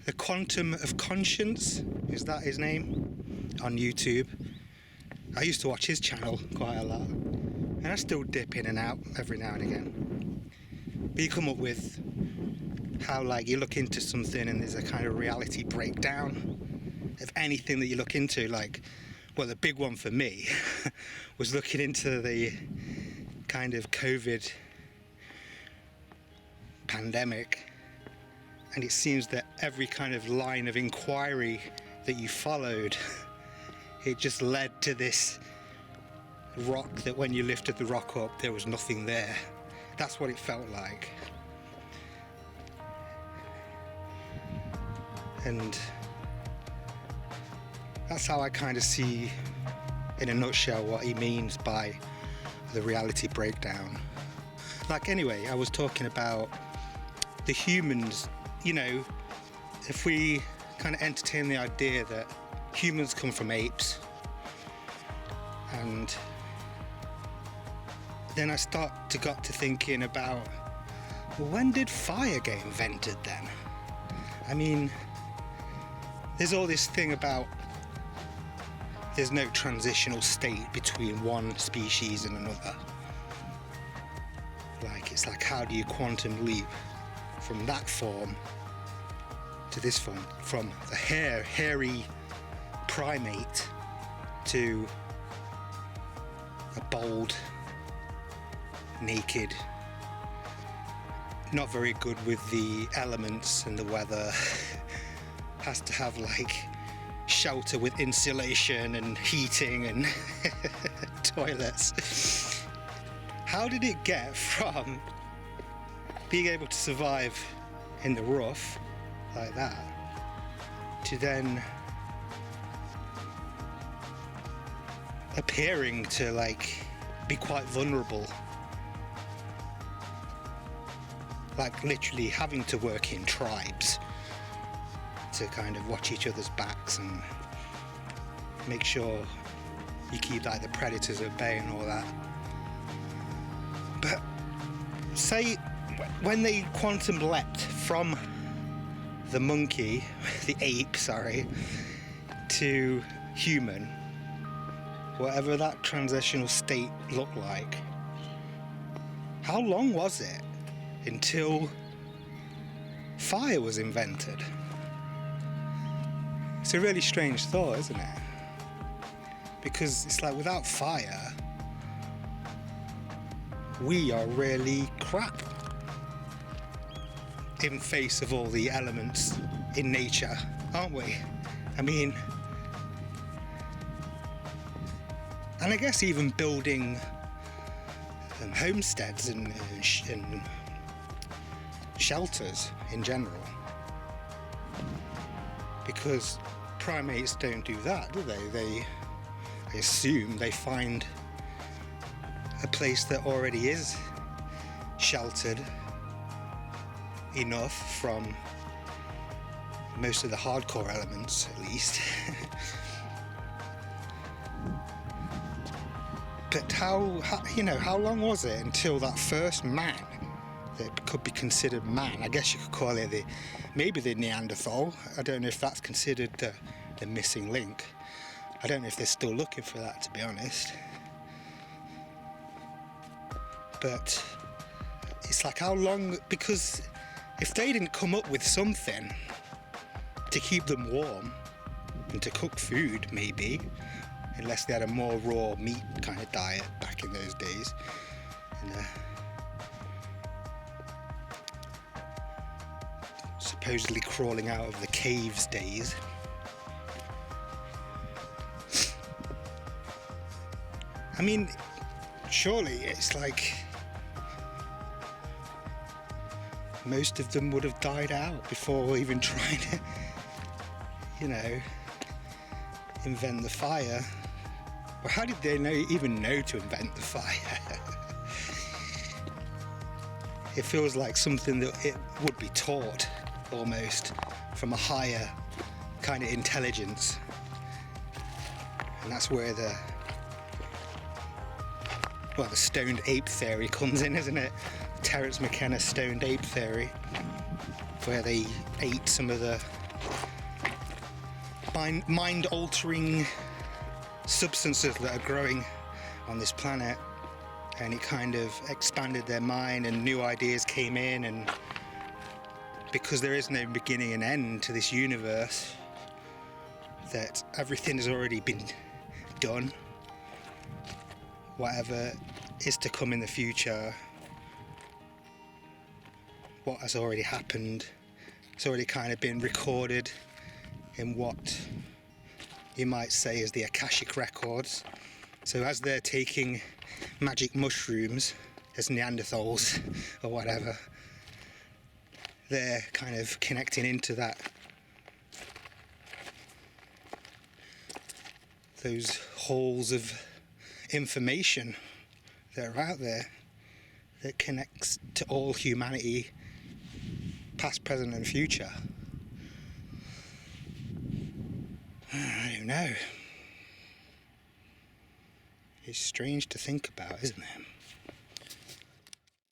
The Quantum of Conscience, is that his name? On YouTube. I used to watch his channel quite a lot, and I still dip in and out every now and again. But you come up with how, like, you look into something and there's a kind of reality breakdown of anything that you look into. Like, well, the big one for me was looking into the kind of COVID pandemic, and it seems that every kind of line of inquiry that you followed, it just led to this rock that when you lifted the rock up, there was nothing there. That's what it felt like. And that's how I kind of see, in a nutshell, what he means by the reality breakdown. Like, anyway, I was talking about the humans, you know, if we kind of entertain the idea that humans come from apes, and then I got to thinking about, well, when did fire get invented then? I mean, there's all this thing about there's no transitional state between one species and another. Like, it's like, how do you quantum leap from that form to this form? From the hairy primate to a bold, naked, not very good with the elements and the weather, has to have like shelter with insulation and heating and toilets. How did it get from being able to survive in the rough like that to then appearing to like be quite vulnerable, like literally having to work in tribes to kind of watch each other's backs and make sure you keep like the predators at bay and all that? But say when they quantum leapt from the monkey, the ape, sorry, to human, whatever that transitional state looked like, how long was it until fire was invented? It's a really strange thought, isn't it? Because it's like, without fire, we are really crap in face of all the elements in nature, aren't we? I mean, and I guess even building homesteads and shelters in general, because primates don't do that, do they? I assume they find a place that already is sheltered enough from most of the hardcore elements, at least. But how long was it until that first man that could be considered man? I guess you could call it maybe the Neanderthal. I don't know if that's considered the missing link. I don't know if they're still looking for that, to be honest. But it's like, how long? Because if they didn't come up with something to keep them warm and to cook food, maybe, unless they had a more raw meat kind of diet back in those days, and supposedly crawling out of the caves days. I mean, surely it's like most of them would have died out before even trying to, invent the fire. Well, how did they even know to invent the fire? It feels like something that it would be taught almost from a higher kind of intelligence. And that's where the stoned ape theory comes in, isn't it? Terence McKenna's stoned ape theory, where they ate some of the mind-altering substances that are growing on this planet, and it kind of expanded their mind and new ideas came in, and because there is no beginning and end to this universe, that everything has already been done. Whatever is to come in the future, what has already happened, it's already kind of been recorded in what you might say is the Akashic records. So as they're taking magic mushrooms as Neanderthals or whatever, they're kind of connecting into those halls of information that are out there that connects to all humanity, past, present and future. I don't know. It's strange to think about, isn't it?